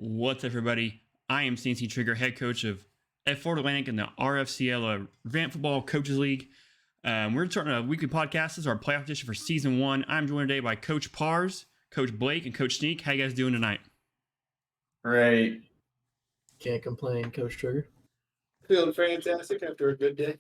What's up, everybody? I am CNC Trigger, head coach of Florida Atlantic in the Rfcl Advanced Football Coaches League. We're starting a weekly podcast. This is our playoff edition for season 1. I'm joined today by Coach Pars, Coach Blake, and Coach Sneak. How you guys doing tonight? Great. Can't complain, Coach Trigger. Feeling fantastic after a good day.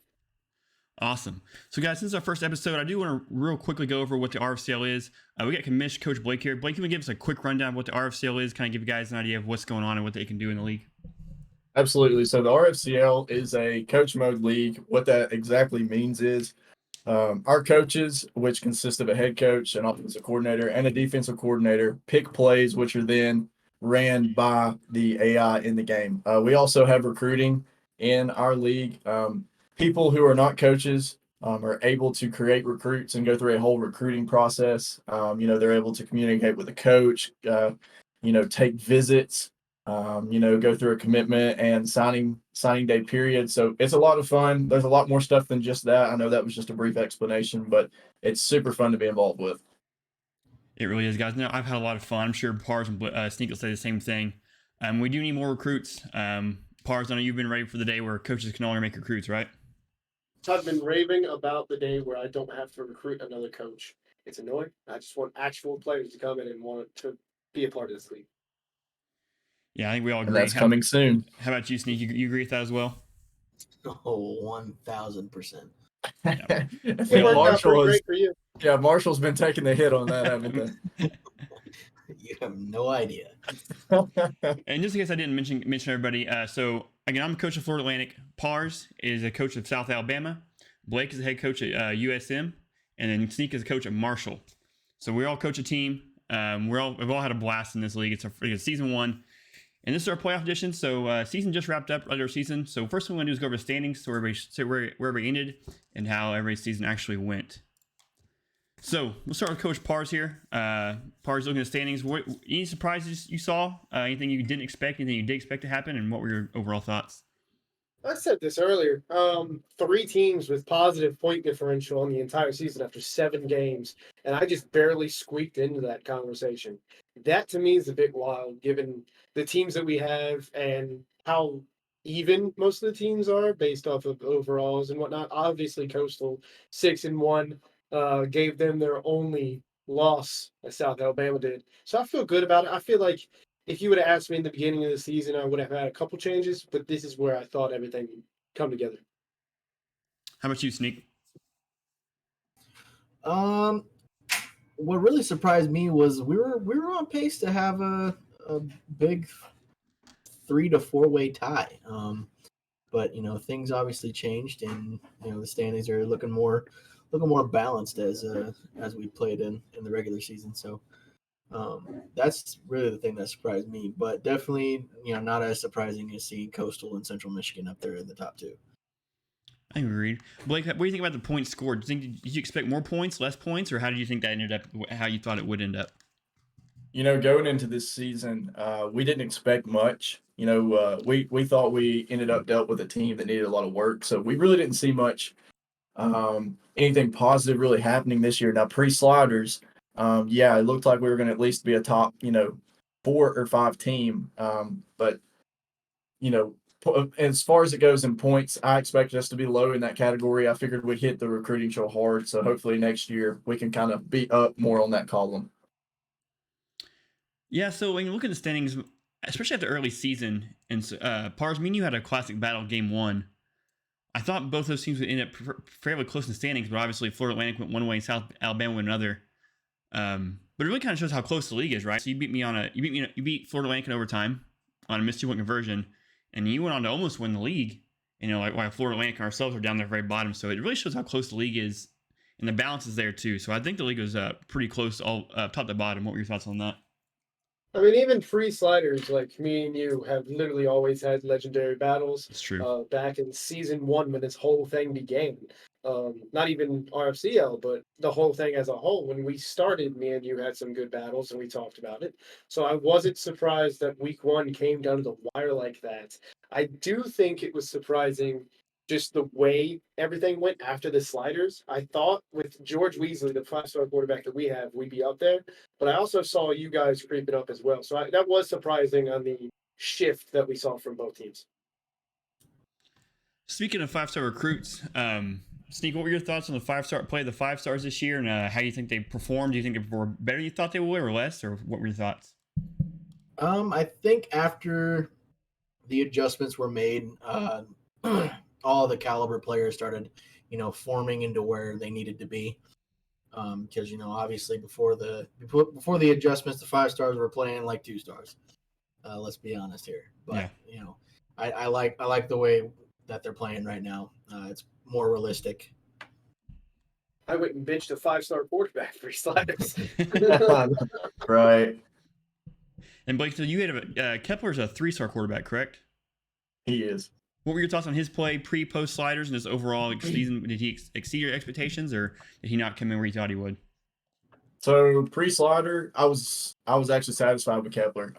Awesome. So, guys, since our first episode, I do want to real quickly go over what the RFCL is. We got commissioned Coach Blake here. Blake, can you give us a quick rundown of what the RFCL is? Kind of give you guys an idea of what's going on and what they can do in the league? Absolutely. So the RFCL is a coach mode league. What that exactly means is our coaches, which consist of a head coach, an offensive coordinator, and a defensive coordinator, pick plays which are then ran by the AI in the game. We also have recruiting in our league. People who are not coaches are able to create recruits and go through a whole recruiting process. They're able to communicate with a coach, take visits, go through a commitment and signing day period. So it's a lot of fun. There's a lot more stuff than just that. I know that was just a brief explanation, but it's super fun to be involved with. It really is, guys. No, I've had a lot of fun. I'm sure Pars and Sneak will say the same thing. We do need more recruits. Pars, I know you've been ready for the day where coaches can only make recruits, right? I've been raving about the day where I don't have to recruit another coach. It's annoying. I just want actual players to come in and want to be a part of this league. Yeah, I think we all agree. And that's coming soon. How about you, Sneak? You agree with that as well? Oh, 1,000%. It worked out pretty great for you. Yeah, Marshall's been taking the hit on that, haven't they? You have no idea. And just in case I didn't mention everybody, so again, I'm a coach of Florida Atlantic. Pars is a coach of South Alabama. Blake is a head coach at USM, and then Sneak is a coach at Marshall. So we all coach a team. We've all had a blast in this league. It's season 1, and this is our playoff edition. So season just wrapped up, regular season. So first thing we want to do is go over the standings, so where everybody ended and how every season actually went. So we'll start with Coach Pars here. Pars, looking at the standings. Any surprises you saw? Anything you didn't expect? Anything you did expect to happen? And what were your overall thoughts? I said this earlier. 3 teams with positive point differential on the entire season after 7 games, and I just barely squeaked into that conversation. That to me is a bit wild, given the teams that we have and how even most of the teams are based off of overalls and whatnot. Obviously, Coastal 6-1 gave them their only loss, as South Alabama did. So I feel good about it. I feel like if you would have asked me in the beginning of the season, I would have had a couple changes, but this is where I thought everything would come together. How about you, Sneak? What really surprised me was we were on pace to have a big 3 to 4 way tie. But things obviously changed, and the standings are looking more balanced as we played in the regular season. So that's really the thing that surprised me. But definitely, not as surprising as seeing Coastal and Central Michigan up there in the top 2. I agreed. Blake, what do you think about the points scored? Did you expect more points, less points, or how did you think that ended up? How you thought it would end up? Going into this season, we didn't expect much. We thought we ended up dealt with a team that needed a lot of work, so we really didn't see much anything positive really happening this year. Now, pre-sliders, it looked like we were going to at least be a top, 4 or 5 team. But as far as it goes in points, I expected us to be low in that category. I figured we'd hit the recruiting show hard, so hopefully next year we can kind of be up more on that column. Yeah, so when you look at the standings, especially at the early season, and Pars, me and you had a classic battle game 1. I thought both those teams would end up fairly close in the standings, but obviously Florida Atlantic went one way and South Alabama went another. But it really kind of shows how close the league is, right? So you beat Florida Atlantic in overtime on a missed 2-point conversion, and you went on to almost win the league. Like Florida Atlantic and ourselves are down there very bottom. So it really shows how close the league is, and the balance is there too. So I think the league was pretty close, all top to bottom. What were your thoughts on that? I mean, even free sliders like me and you have literally always had legendary battles. It's true. Back in season 1 when this whole thing began. Not even RFCL, but the whole thing as a whole. When we started, me and you had some good battles and we talked about it. So I wasn't surprised that week 1 came down to the wire like that. I do think it was surprising just the way everything went after the sliders. I thought with George Weasley, the 5-star quarterback that we have, we'd be up there. But I also saw you guys creeping up as well. So that was surprising on the shift that we saw from both teams. Speaking of 5-star recruits, Sneak, what were your thoughts on the 5-star play of the 5 stars this year, and how do you think they performed? Do you think they performed better than you thought they would, or less, or what were your thoughts? I think after the adjustments were made, all the caliber players started, forming into where they needed to be. Because obviously before the adjustments, the 5 stars were playing like 2 stars. Let's be honest here. But I like the way that they're playing right now. It's more realistic. I went and benched a 5-star quarterback for sliders. Right. And Blake, so you had Kepler's a 3-star quarterback, correct? He is. What were your thoughts on his play pre-post sliders and his overall season? Did he exceed your expectations, or did he not come in where you thought he would? So pre-slider, I was actually satisfied with Kepler.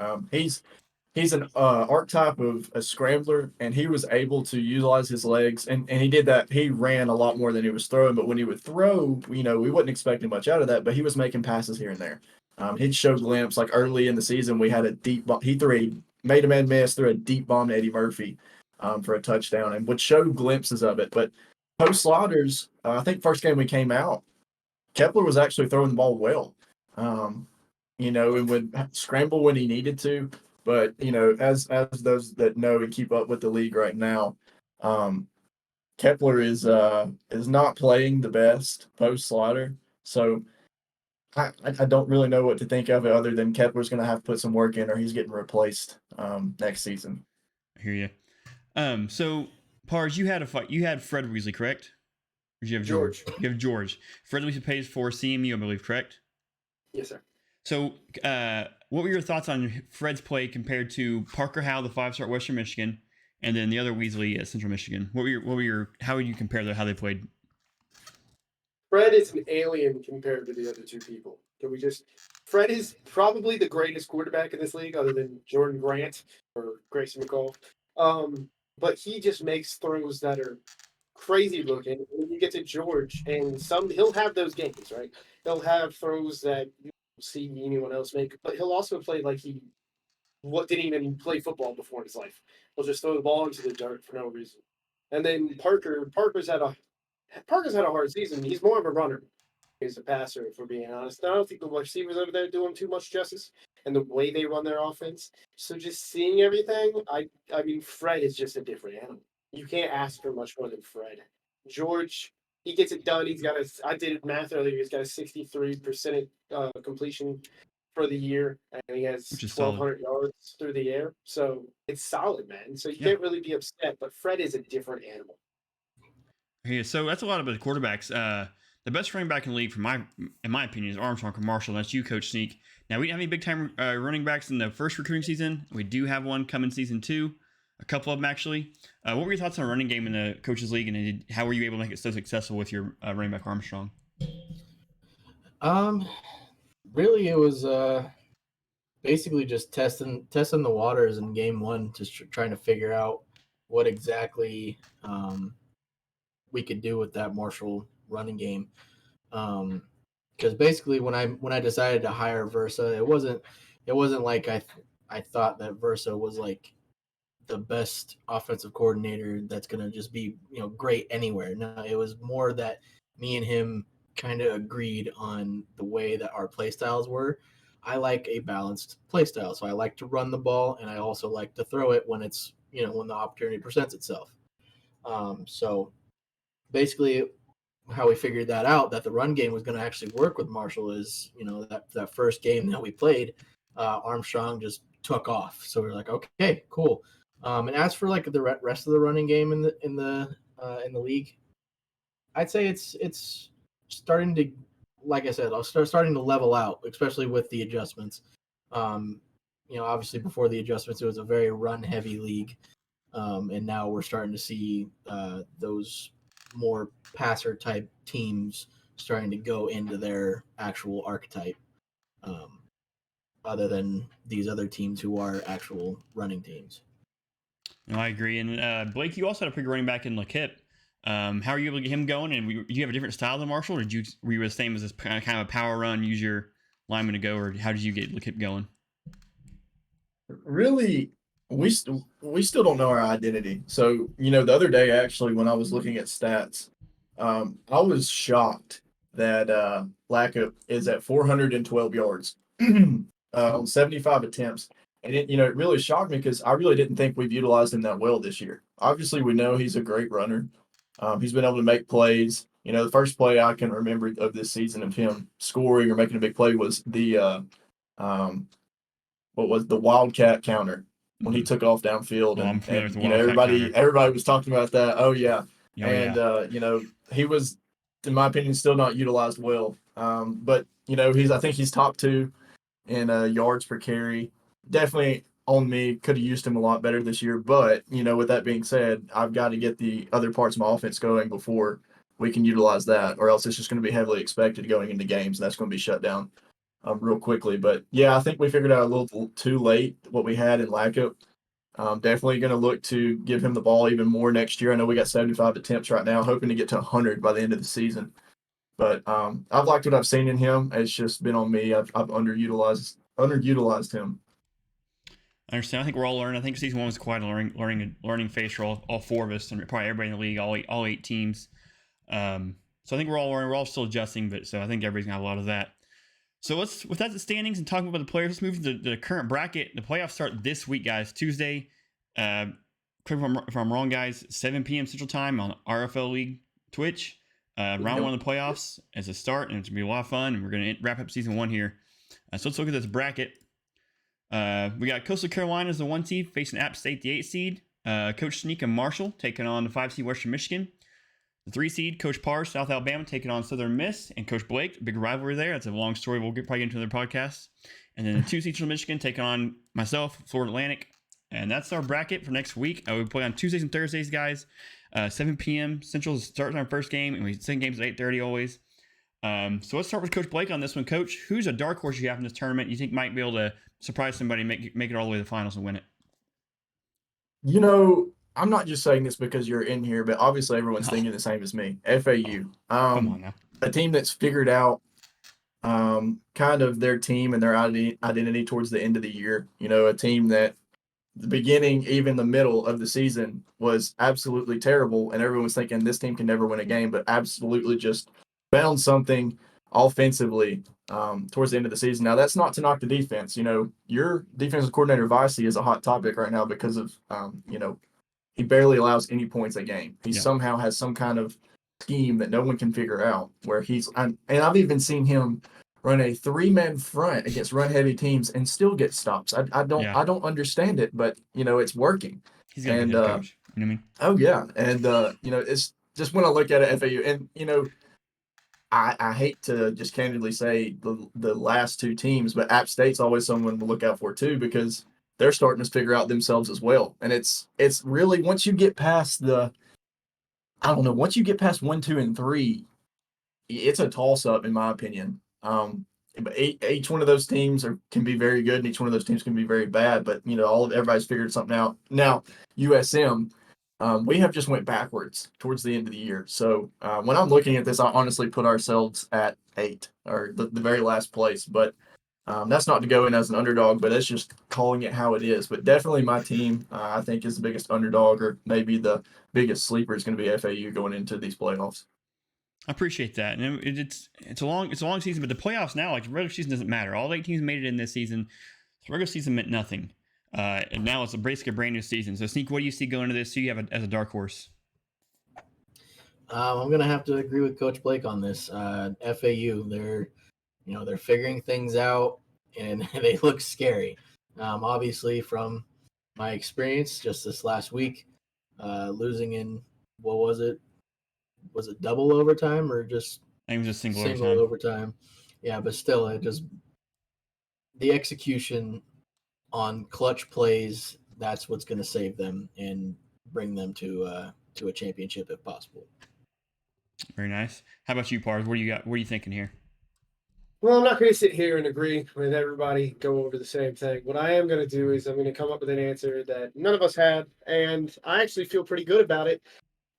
He's an archetype of a scrambler, and he was able to utilize his legs, and he did that. He ran a lot more than he was throwing, but when he would throw, we wasn't expecting much out of that, but he was making passes here and there. He'd show glimpse, like early in the season, we had a deep bomb. He made a man miss, threw a deep bomb to Eddie Murphy for a touchdown, and would show glimpses of it. But post sliders, I think first game we came out, Kepler was actually throwing the ball well, and would scramble when he needed to. But as those that know and keep up with the league right now, Kepler is not playing the best post slider. So I don't really know what to think of it other than Kepler's going to have to put some work in, or he's getting replaced next season. I hear you. So Pars, you had Fred Weasley, correct? Or did you have George? You have George. Fred Weasley plays for CMU, I believe, correct? Yes, sir. So, what were your thoughts on Fred's play compared to Parker Howell, the 5-star at Western Michigan, and then the other Weasley at Central Michigan? How would you compare how they played? Fred is an alien compared to the other two people. Fred is probably the greatest quarterback in this league, other than Jordan Grant or Grayson McCall. But he just makes throws that are crazy looking. When you get to George, and he'll have those games, right? He'll have throws that you don't see anyone else make, but he'll also play like he didn't even play football before in his life. He'll just throw the ball into the dirt for no reason. And then Parker's had a hard season. He's more of a runner. He's a passer, if we're being honest. I don't think the receivers over there do him too much justice, and the way they run their offense. So just seeing everything, I mean, Fred is just a different animal. You can't ask for much more than Fred. George, he gets it done. I did math earlier. He's got a 63% completion for the year, and he has 1,200 yards through the air. So it's solid, man. So you can't really be upset. But Fred is a different animal. Yeah, so that's a lot about the quarterbacks. The best running back in the league, in my opinion, is Armstrong or Marshall. That's you, Coach Sneak. Now, we didn't have any big-time running backs in the first recruiting season. We do have one coming season 2, a couple of them, actually. What were your thoughts on a running game in the Coaches League, and how were you able to make it so successful with your running back Armstrong? Really, it was basically just testing the waters in game 1, just trying to figure out what exactly we could do with that Marshall running game. Because basically when I decided to hire Versa, it wasn't like I thought that Versa was like the best offensive coordinator that's gonna just be great anywhere. No, it was more that me and him kind of agreed on the way that our play styles were. I like a balanced play style, so I like to run the ball, and I also like to throw it when it's when the opportunity presents itself. So basically, how we figured that out, that the run game was going to actually work with Marshall, is that first game that we played, Armstrong just took off. So we're like, okay, cool. And as for like the rest of the running game in the league, I'd say it's starting to, like I said, starting to level out, especially with the adjustments. Obviously before the adjustments, it was a very run heavy league, and now we're starting to see those more passer type teams starting to go into their actual archetype, other than these other teams who are actual running teams. No, I agree. And Blake, you also had a pretty good running back in Lakip. How are you able to get him going? And do you have a different style than Marshall, or were you the same as this kind of a power run, use your lineman to go, or how did you get Lakip going? Really, we still don't know our identity. So, the other day actually when I was looking at stats, I was shocked that Lackup is at 412 yards, 75 attempts. And it really shocked me because I really didn't think we've utilized him that well this year. Obviously, we know he's a great runner. He's been able to make plays. The first play I can remember of this season of him scoring or making a big play was um, what was the Wildcat counter when he Mm-hmm. took off downfield, Oh, I'm and familiar with and the you know Wildcat everybody counter. everybody was talking about that. Oh yeah, Oh and yeah. he was, in my opinion, still not utilized well. But I think he's top two in yards per carry. Definitely on me. Could have used him a lot better this year. But with that being said, I've got to get the other parts of my offense going before we can utilize that, or else it's just going to be heavily expected going into games, and that's going to be shut down real quickly. But yeah, I think we figured out a little too late what we had in Lackup. Definitely going to look to give him the ball even more next year. I know we got 75 attempts right now, hoping to get to 100 by the end of the season. But I've liked what I've seen in him. It's just been on me. I've underutilized him. I understand. I think we're all learning. I think season one was quite a learning phase for all four of us, and probably everybody in the league, all eight teams. So I think we're all learning. We're all still adjusting, but so I think everybody's got a lot of that. So with that the standings and talking about the players, let's move to the current bracket. The playoffs start this week, guys. Tuesday. Correct me if I'm wrong, guys. 7 p.m. Central Time on Rfcl League Twitch. Round one of the playoffs as a start, and it's gonna be a lot of fun. And we're gonna wrap up season one here. So let's look at this bracket. We got Coastal Carolina as the 1 seed facing App State, the 8 seed. Coach Sneak and Marshall taking on the 5 seed Western Michigan. The 3 seed, Coach Parr, South Alabama, taking on Southern Miss, and Coach Blake, big rivalry there. That's a long story. We'll probably get into another podcast. And then the 2 seed Central Michigan taking on myself, Florida Atlantic. And that's our bracket for next week. We play on Tuesdays and Thursdays, guys. 7 p.m. Central starts our first game, and we second games at 8:30 always. So let's start with Coach Blake on this one. Coach, who's a dark horse you have in this tournament you think might be able to surprise somebody, make it all the way to the finals and win it? I'm not just saying this because you're in here, but obviously everyone's thinking the same as me. FAU, Come on now. a team that's figured out kind of their team and their identity towards the end of the year. A team that the beginning, even the middle of the season, was absolutely terrible, and everyone was thinking this team can never win a game, but absolutely just found something offensively towards the end of the season. Now, that's not to knock the defense. Your defensive coordinator, Vicey, is a hot topic right now because of, he barely allows any points a game. He somehow has some kind of scheme that no one can figure out where and I've even seen him run a 3-man front against run-heavy teams and still get stops. I don't understand it, but it's working. He's got a good head coach. You know what I mean? Oh yeah, and it's just when I look at it, FAU, and I hate to just candidly say the last two teams, but App State's always someone to look out for too because they're starting to figure out themselves as well. And it's really once you get past once you get past 1, 2, and 3, it's a toss up in my opinion. But each one of those teams can be very good, and each one of those teams can be very bad. But everybody's figured something out. Now USM, we have just went backwards towards the end of the year. So when I'm looking at this, I honestly put ourselves at 8 or the very last place. But that's not to go in as an underdog, but it's just calling it how it is. But definitely my team, I think, is the biggest underdog, or maybe the biggest sleeper is going to be FAU going into these playoffs. I appreciate that, and it's a long season, but the playoffs now, like the regular season, doesn't matter. All 8 teams made it in this season. The regular season meant nothing, and now it's basically a brand new season. So, Sneak, what do you see going into this? Who you have as a dark horse? I'm gonna have to agree with Coach Blake on this. FAU, they're figuring things out, and they look scary. Obviously, from my experience just this last week, losing in what was it? Was it double overtime or just I think it was just single overtime? Yeah, but still, the execution on clutch plays, that's what's going to save them and bring them to a championship if possible. Very nice. How about you, Pars? What do you got? What are you thinking here? Well, I'm not going to sit here and agree with everybody, go over the same thing. What I am going to do is I'm going to come up with an answer that none of us had, and I actually feel pretty good about it.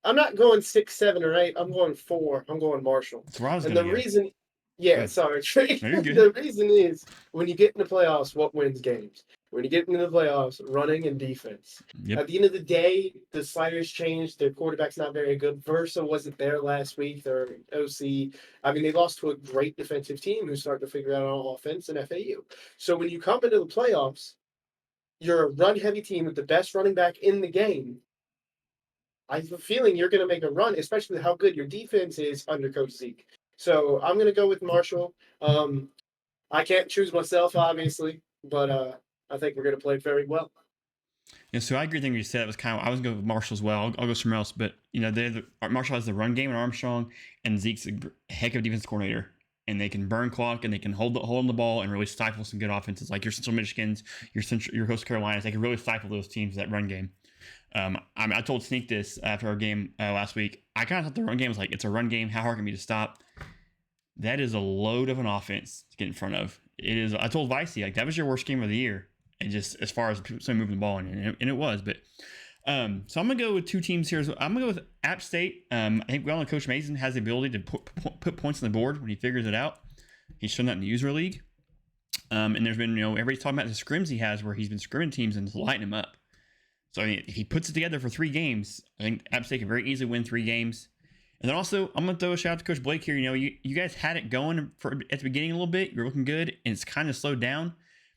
I'm not going 6, 7, or 8. I'm going 4. I'm going Marshall. That's where I was And going the to go. reason, yeah, Good. sorry, Trey. No, you're good. The reason is when you get in the playoffs, what wins games? When you get into the playoffs, running and defense. Yep. At the end of the day, the sliders changed. Their quarterback's not very good. Versa wasn't there last week. Their OC. I mean, they lost to a great defensive team who's starting to figure out on offense and FAU. So when you come into the playoffs, you're a run-heavy team with the best running back in the game. I have a feeling you're going to make a run, especially with how good your defense is under Coach Zeke. So I'm going to go with Marshall. I can't choose myself, obviously, but I think we're going to play very well. Yeah, so I agree with everything you said. It was kind of, I was going to go with Marshall as well. I'll go somewhere else, but Marshall has the run game and Armstrong, and Zeke's a heck of a defense coordinator, and they can burn clock and they can hold on the ball and really stifle some good offenses like your Central Michigans, your Coastal Carolinas. They can really stifle those teams that run game. I told Sneak this after our game last week. I kind of thought the run game was like, it's a run game. How hard can it be to stop? That is a load of an offense to get in front of. It is. I told Vicey, like, that was your worst game of the year. And just as far as someone moving the ball in, and it was. But so I'm gonna go with two teams here. I'm gonna go with App State. I think we all know Coach Mason has the ability to put points on the board when he figures it out. He's shown that in the user league. And there's been, everybody's talking about the scrims he has where he's been scrimming teams and lighting them up. So I mean, if he puts it together for 3 games, I think App State can very easily win 3 games. And then also, I'm gonna throw a shout out to Coach Blake here. You guys had it going at the beginning a little bit. You're looking good, and it's kind of slowed down.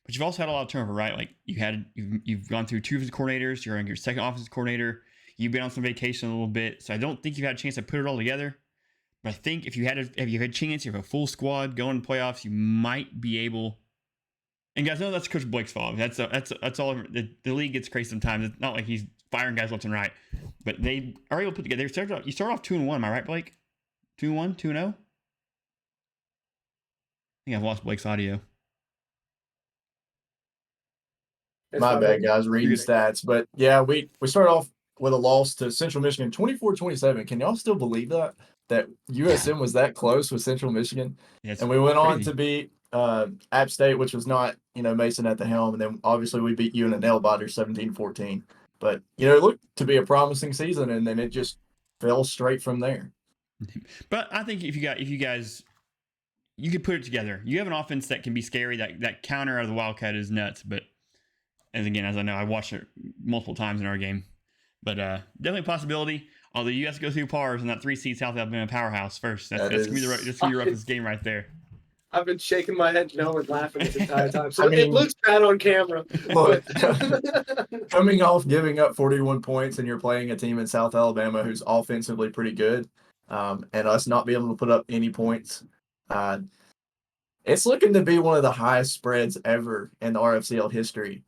But you've also had a lot of turnover, right? Like you've gone through 2 offensive coordinators. You're on your second offensive coordinator. You've been on some vacation a little bit, so I don't think you've had a chance to put it all together. But I think if you had a chance, you have a full squad going to playoffs, you might be able. And guys, know that's Coach Blake's fault. That's all. The league gets crazy sometimes. It's not like he's firing guys left and right, but they are able to put together. You start off 2-1. Am I right, Blake? 2-1, 2-0. I think I've lost Blake's audio. My bad, guys, reading stats. But yeah, we started off with a loss to Central Michigan, 24-27. Can y'all still believe that USM was that close with Central Michigan? Yeah, and we went on to beat App State, which was not, Mason at the helm. And then obviously we beat you in a nail biter 17-14. But, it looked to be a promising season, and then it just fell straight from there. But I think if you guys, you could put it together. You have an offense that can be scary. That counter out of the Wildcat is nuts. But as I know, I watched it multiple times in our game. But definitely a possibility. Although you have to go through Pars in that 3-seed South Alabama powerhouse first. That's gonna be the roughest game right there. I've been shaking my head no and laughing this entire time. So it looks bad on camera. Look, coming off giving up 41 points and you're playing a team in South Alabama who's offensively pretty good, and us not being able to put up any points, it's looking to be one of the highest spreads ever in the Rfcl history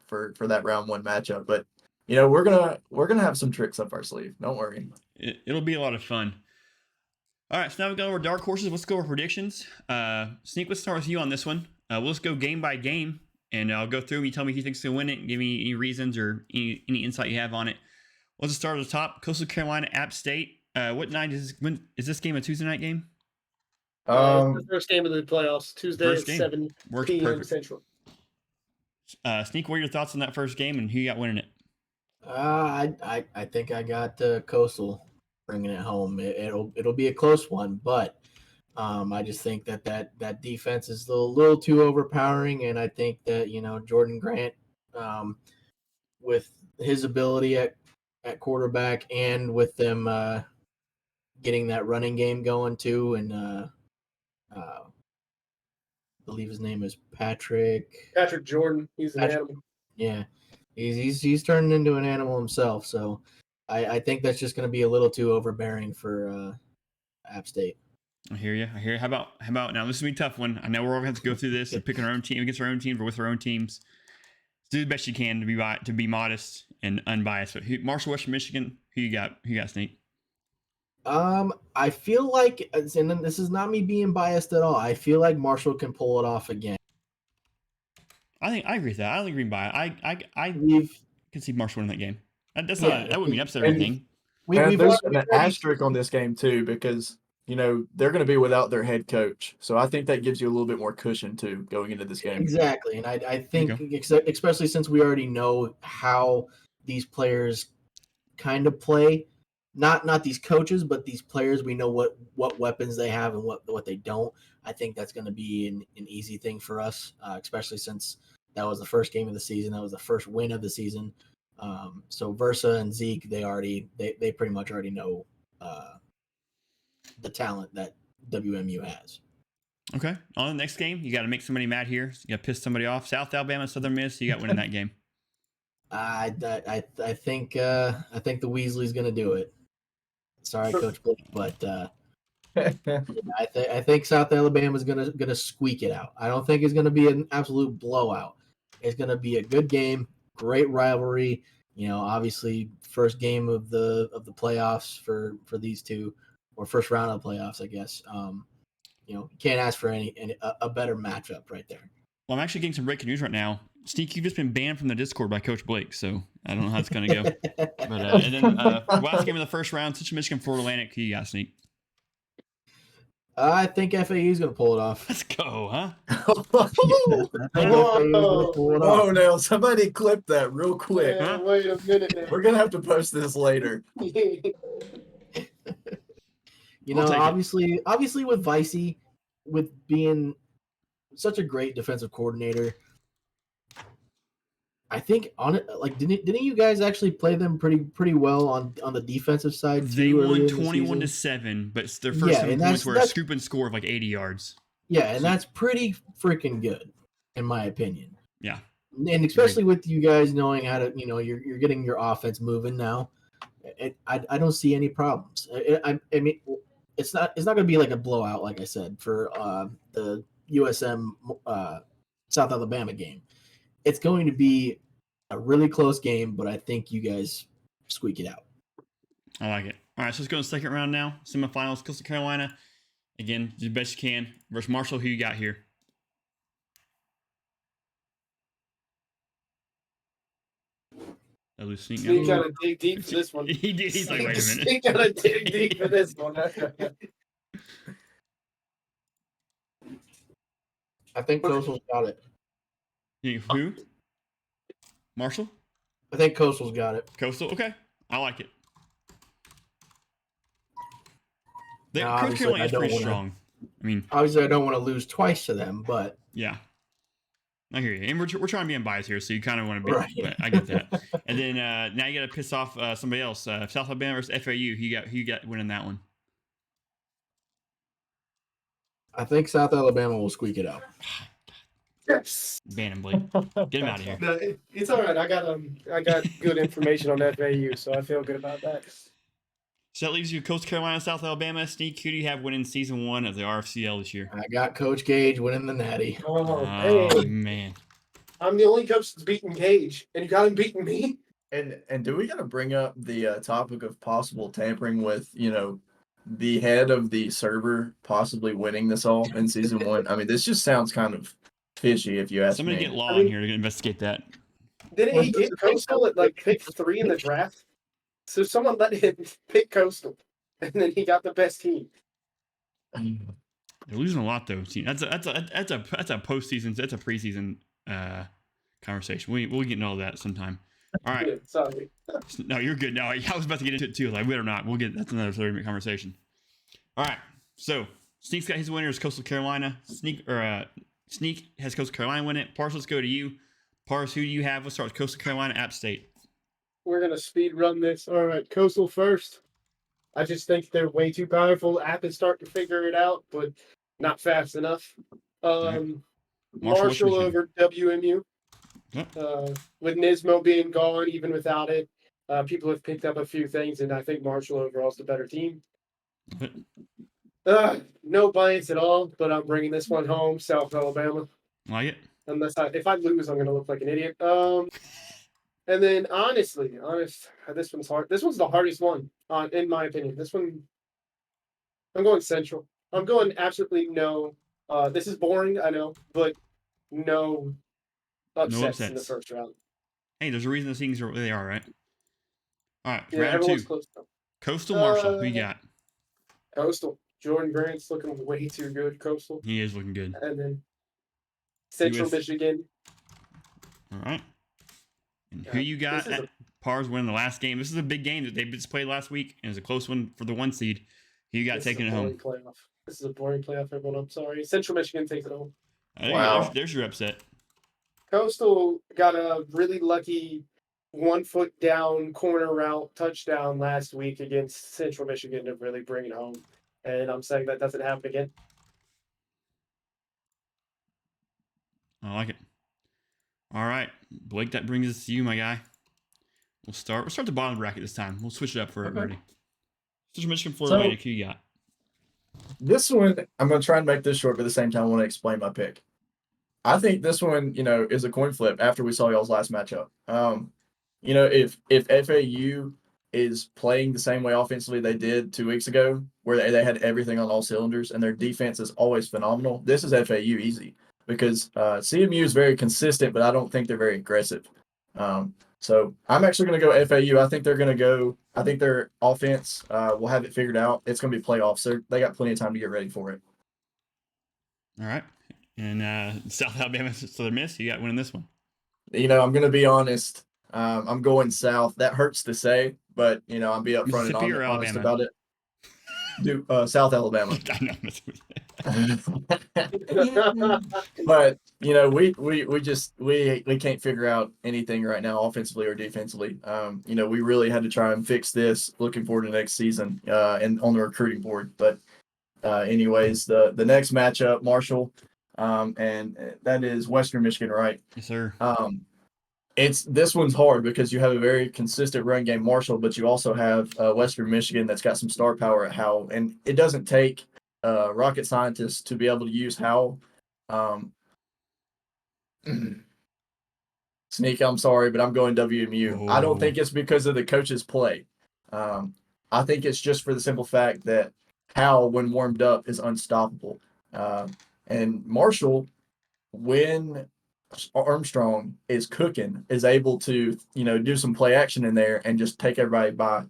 for that round 1 matchup. But we're gonna have some tricks up our sleeve. Don't worry. It'll be a lot of fun. All right, so now we go over dark horses. Let's go over predictions. Sneak, let's start with you on this one. We'll just go game by game, and I'll go through them. You tell me who you think's going to win it, and give me any reasons or any insight you have on it. Let's just start at the top. Coastal Carolina, App State. What night is this game? A Tuesday night game? The first game of the playoffs, Tuesday at 7 p.m. Central. Sneak, what are your thoughts on that first game, and who you got winning it? I think I got Coastal bringing it home. It'll be a close one, but I just think that defense is a little too overpowering, and I think that Jordan Grant, with his ability at quarterback and with them getting that running game going too, and I believe his name is Patrick Jordan. He's an animal. Yeah, he's turning into an animal himself. So I think that's just going to be a little too overbearing for App State. I hear you. How about now? This is gonna be a tough one. I know we're all going to have to go through this and picking our own team against our own teams or with our own teams. Do the best you can to be modest and unbiased. But Marshall, Western Michigan, who you got? Sneak? I feel like, and this is not me being biased at all, I feel like Marshall can pull it off again. I agree with that. I don't agree by it. I can see Marshall winning that game. That wouldn't mean upset or anything. There's an asterisk on this game too, because they're going to be without their head coach. So I think that gives you a little bit more cushion too going into this game. Exactly. And I There you think, especially since we already know how these players kind of play, not these coaches, but these players, we know what weapons they have and what they don't. I think that's going to be an easy thing for us, especially since that was the first game of the season. That was the first win of the season. So Versa and Zeke, they pretty much already know the talent that WMU has. Okay. On the next game, you got to make somebody mad here. You got to piss somebody off. South Alabama, Southern Miss. You got winning that game. I think the Weasley's going to do it. Sorry, Coach Blake, but I think South Alabama's gonna squeak it out. I don't think it's gonna be an absolute blowout. It's gonna be a good game, great rivalry. Obviously first game of the playoffs for these two, or first round of the playoffs, I guess. Can't ask for a better matchup right there. Well, I'm actually getting some breaking news right now. Sneak, you've just been banned from the Discord by Coach Blake, so I don't know how it's going to go. But and then last game of the first round, Central Michigan, Florida Atlantic. Who you got, Sneak? I think FAU is going to pull it off. Let's go, huh? Oh, now somebody clip that real quick. Yeah, wait a minute. Now. We're going to have to post this later. Obviously with Vicey, with being such a great defensive coordinator, I think on it, didn't you guys actually play them pretty well on the defensive side? They won 21-7, but their first 7 points were a scoop and score of 80 yards. Yeah, and that's pretty freaking good, in my opinion. Yeah, and especially with you guys knowing how to, you're getting your offense moving now. I don't see any problems. I mean, it's not going to be like a blowout, like I said, for the USM South Alabama game. It's going to be a really close game, but I think you guys squeak it out. I like it. All right, so let's go to the second round now. Semifinals, Coastal Carolina. Again, do the best you can. Versus Marshall, who you got here? Sneak got to dig deep for this one. He did. He's like, wait a minute. Sneak got to dig deep for this one. I think Coastal's got it. Who? Marshall? I think Coastal's got it. Coastal? Okay. I like it. Coastal Carolina is pretty strong. I mean, obviously, I don't want to lose twice to them, but yeah. I hear you. And we're trying to be unbiased here, so you kind of want to be, right. But I get that. And then now you got to piss off somebody else. South Alabama versus FAU. Who you got winning that one? I think South Alabama will squeak it out. Yes. Ban him, Blake. Get him out of here. No, it's all right. I got good information on FAU, so I feel good about that. So that leaves you Coastal Carolina, South Alabama. Sneak, who do you have winning season 1 of the Rfcl this year? I got Coach Gage winning the Natty. Oh man. I'm the only coach that's beaten Gage, and you got him beating me? And do we got to bring up the topic of possible tampering with, the head of the server possibly winning this all in season 1? I mean, this just sounds kind of fishy if you ask Somebody me. get law in here to investigate that. Didn't he get Coastal at pick 3 in the draft? So someone let him pick Coastal, and then he got the best team. They're losing a lot though. See, that's a postseason. That's a preseason conversation. We'll get into all that sometime. All right. Yeah, sorry. No, you're good. No, I was about to get into it too. Like, whether or not, we'll get that's another 30-minute conversation. All right. So Sneak's got his winners, Coastal Carolina. Sneak has Coastal Carolina win it. Pars, let's go to you. Pars, who do you have? Let's start with Coastal Carolina, App State. We're gonna speed run this. All right, Coastal first. I just think they're way too powerful. App is starting to figure it out, but not fast enough. Marshall over WMU. With Nismo being gone, even without it, people have picked up a few things, and I think Marshall overall is the better team. No bias at all, but I'm bringing this one home. South Alabama. Like it? If I lose, I'm going to look like an idiot. And then honest, this one's hard. This one's the hardest one, in my opinion. This one, I'm going Central. I'm going absolutely no. This is boring, I know, but no upsets in the first round. Hey, there's a reason the things are where they are, right? All right, Yeah, round 2. Close, Coastal Marshall, who you got? Coastal. Jordan Grant's looking way too good, Coastal. He is looking good. And then Central US Michigan. All right. And who you got? This is Pars winning the last game. This is a big game that they just played last week, and it was a close one for the 1 seed. Who you got this taking is it a boring home? playoff. This is a boring playoff, everyone. I'm sorry. Central Michigan takes it home. Wow. There's your upset. Coastal got a really lucky 1 foot down corner route touchdown last week against Central Michigan to really bring it home. And I'm saying that doesn't happen again. I like it. All right, Blake, that brings us to you, my guy. We'll start the bottom bracket this time. We'll switch it up for everybody. Central Michigan, Florida So- Atlantic. Who you got? This one, I'm going to try and make this short, but at the same time, I want to explain my pick. I think this one, is a coin flip after we saw y'all's last matchup. If FAU is playing the same way offensively they did 2 weeks ago, where they had everything on all cylinders and their defense is always phenomenal, this is FAU easy because CMU is very consistent, but I don't think they're very aggressive. So I'm actually going to go FAU. I think their offense will have it figured out. It's going to be playoffs. They got plenty of time to get ready for it. All right. And South Alabama, Southern Miss. You got winning this one. I'm going to be honest. I'm going South. That hurts to say, but I'll be upfront and Mississippi or honest Alabama? about it. South Alabama. I know. That's what- But we can't figure out anything right now, offensively or defensively. We really had to try and fix this. Looking forward to next season, and on the recruiting board. But anyways, the next matchup, Marshall, and that is Western Michigan, right? Yes, sir. This one's hard because you have a very consistent run game, Marshall, but you also have Western Michigan that's got some star power at Howell, and it doesn't take rocket scientists to be able to use Howell. Sneak, I'm sorry, but I'm going WMU. I don't think it's because of the coach's play. I think it's just for the simple fact that Howell, when warmed up, is unstoppable. And Marshall, when Armstrong is cooking, is able to do some play action in there and just take everybody by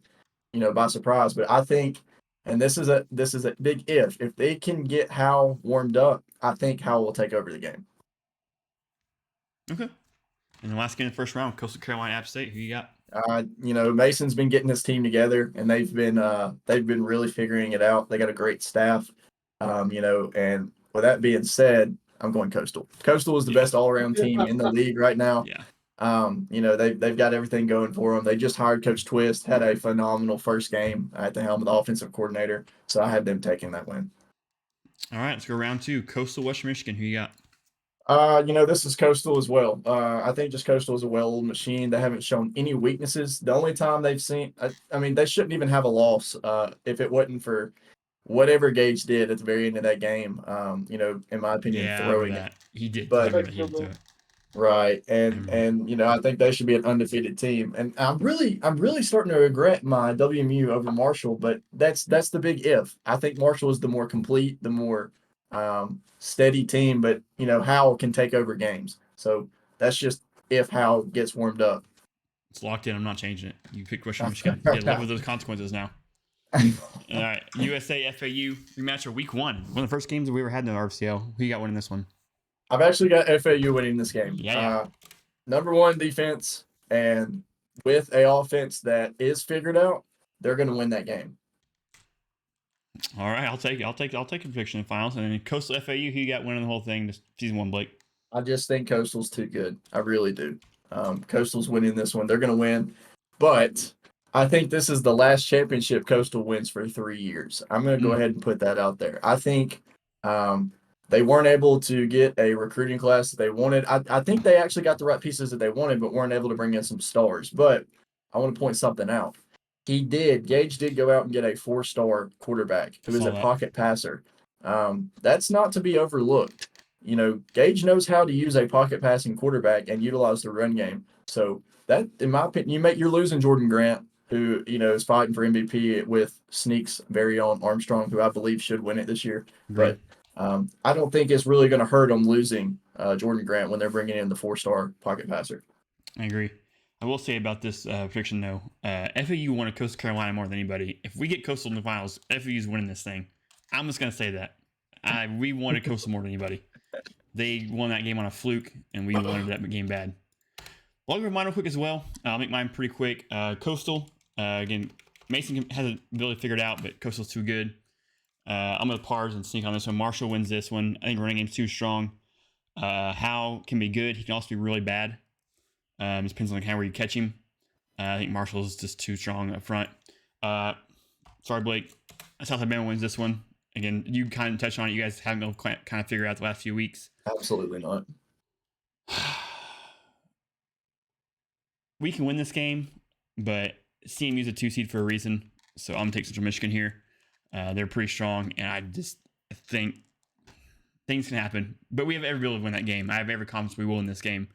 surprise. But I think, and this is a big if they can get Howell warmed up, I think Howell will take over the game. Okay. And the last game of the first round, Coastal Carolina, App State. Who you got? Mason's been getting his team together, and they've been really figuring it out. They got a great staff, and with that being said, I'm going Coastal. Coastal is the best all-around team in the league right now. Yeah. They've got everything going for them. They just hired Coach Twist, had a phenomenal first game at the helm of the offensive coordinator. So I had them taking that win. All right, let's go round 2. Coastal, Western Michigan. Who you got? This is Coastal as well. I think just Coastal is a well-oiled machine. They haven't shown any weaknesses. The only time they've seen, they shouldn't even have a loss if it wasn't for whatever Gage did at the very end of that game. In my opinion, throwing it. He did. But- He did do it. Right. And I think they should be an undefeated team. And I'm really starting to regret my WMU over Marshall, but that's the big if. I think Marshall is the more complete, the more steady team, but Howell can take over games. So that's just if Howell gets warmed up. It's locked in. I'm not changing it. You pick Western Michigan. You live with those consequences now. All right. USA FAU rematch of week 1. One of the first games that we ever had in the RFCL. Who you got winning this one? I've actually got FAU winning this game. Yeah. Number one defense, and with a offense that is figured out, they're going to win that game. All right, I'll take a prediction in finals. And then Coastal FAU, who you got winning the whole thing this season 1, Blake? I just think Coastal's too good. I really do. Coastal's winning this one. They're going to win. But I think this is the last championship Coastal wins for 3 years. I'm going to go ahead and put that out there. I think they weren't able to get a recruiting class that they wanted. I think they actually got the right pieces that they wanted, but weren't able to bring in some stars. But I want to point something out. Gage did go out and get a 4-star quarterback who is a pocket passer. That's not to be overlooked. Gage knows how to use a pocket passing quarterback and utilize the run game. So that, in my opinion, you're losing Jordan Grant, who, is fighting for MVP with Sneak's very own Armstrong, who I believe should win it this year. Great. But I don't think it's really going to hurt them losing Jordan Grant when they're bringing in the 4-star pocket passer. I agree. I will say about this prediction, though, FAU won at Coastal Carolina more than anybody. If we get Coastal in the finals, FAU's winning this thing. I'm just gonna say that. We wanted Coastal more than anybody. They won that game on a fluke, and we wanted that game bad. Well, I'll give mine real quick as well. I'll make mine pretty quick. Coastal, again, Mason hasn't really figured out, but Coastal's too good. I'm going to pars and sneak on this one. Marshall wins this one. I think running game's too strong. Hal can be good. He can also be really bad. It depends on where you catch him. I think Marshall's just too strong up front. Sorry, Blake. South Alabama wins this one. Again, you kind of touched on it. You guys haven't been able to kind of figure out the last few weeks. Absolutely not. We can win this game, but CMU's a 2 seed for a reason. So I'm going to take Central Michigan here. They're pretty strong, and I just think things can happen. But we have every ability to win that game. I have every confidence we will win this game.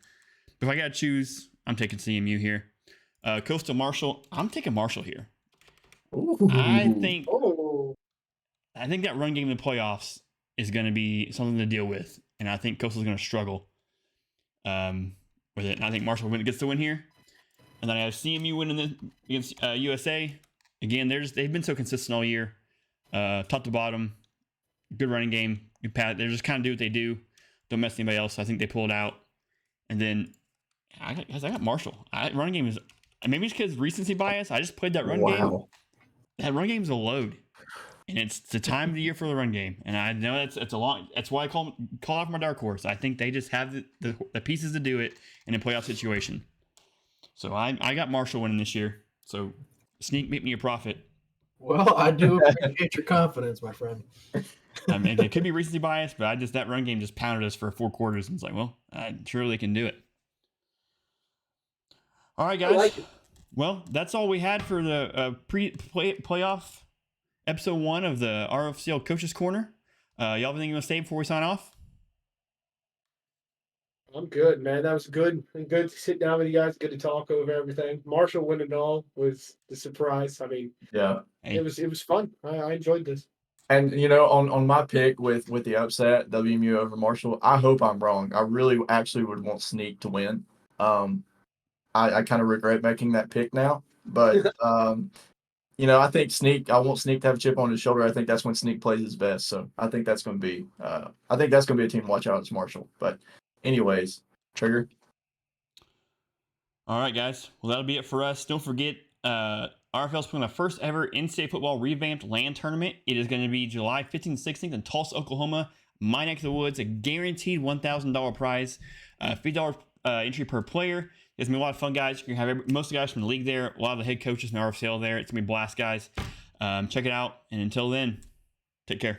But if I got to choose, I'm taking CMU here. Coastal Marshall, I'm taking Marshall here. Ooh. I think Oh, that run game in the playoffs is going to be something to deal with, and I think Coastal's going to struggle with it. And I think Marshall gets the win here. And then I have CMU winning against USA. Again, they've been so consistent all year. Top to bottom, good running game. Good pass. They just kind of do what they do. Don't mess anybody else. So I think they pull it out. And then I got Marshall. Running game is maybe it's because recency bias. I just played that run game. That run game is a load, and it's the time of the year for the run game. And I know it's a long. That's why I call off my dark horse. I think they just have the pieces to do it in a playoff situation. So I got Marshall winning this year. So Sneak, make me a profit. Well, I do appreciate your confidence, my friend. I mean, it could be recency bias, but that run game just pounded us for 4 quarters, and it's like, well, I'm sure they can do it. All right, guys. Well, that's all we had for the playoff episode 1 of the Rfcl Coaches Corner. Y'all have anything you want to say before we sign off? I'm good, man. That was good. Good to sit down with you guys. Good to talk over everything. Marshall winning it all was the surprise. I mean, Yeah. it was fun. I enjoyed this. And on my pick with the upset, WMU over Marshall, I hope I'm wrong. I really actually would want Sneak to win. I kind of regret making that pick now, but I think I want Sneak to have a chip on his shoulder. I think that's when Sneak plays his best. So I think that's going to be a team to watch out. It's Marshall. But anyways, Trigger. All right, guys. Well, that'll be it for us. Don't forget, RFL's playing the first ever in-state football revamped LAN tournament. It is going to be July 15th and 16th in Tulsa, Oklahoma. My neck of the woods, a guaranteed $1,000 prize, $50 entry per player. It's going to be a lot of fun, guys. You're going to have most of the guys from the league there, a lot of the head coaches from the RFCL there. It's going to be a blast, guys. Check it out. And until then, take care.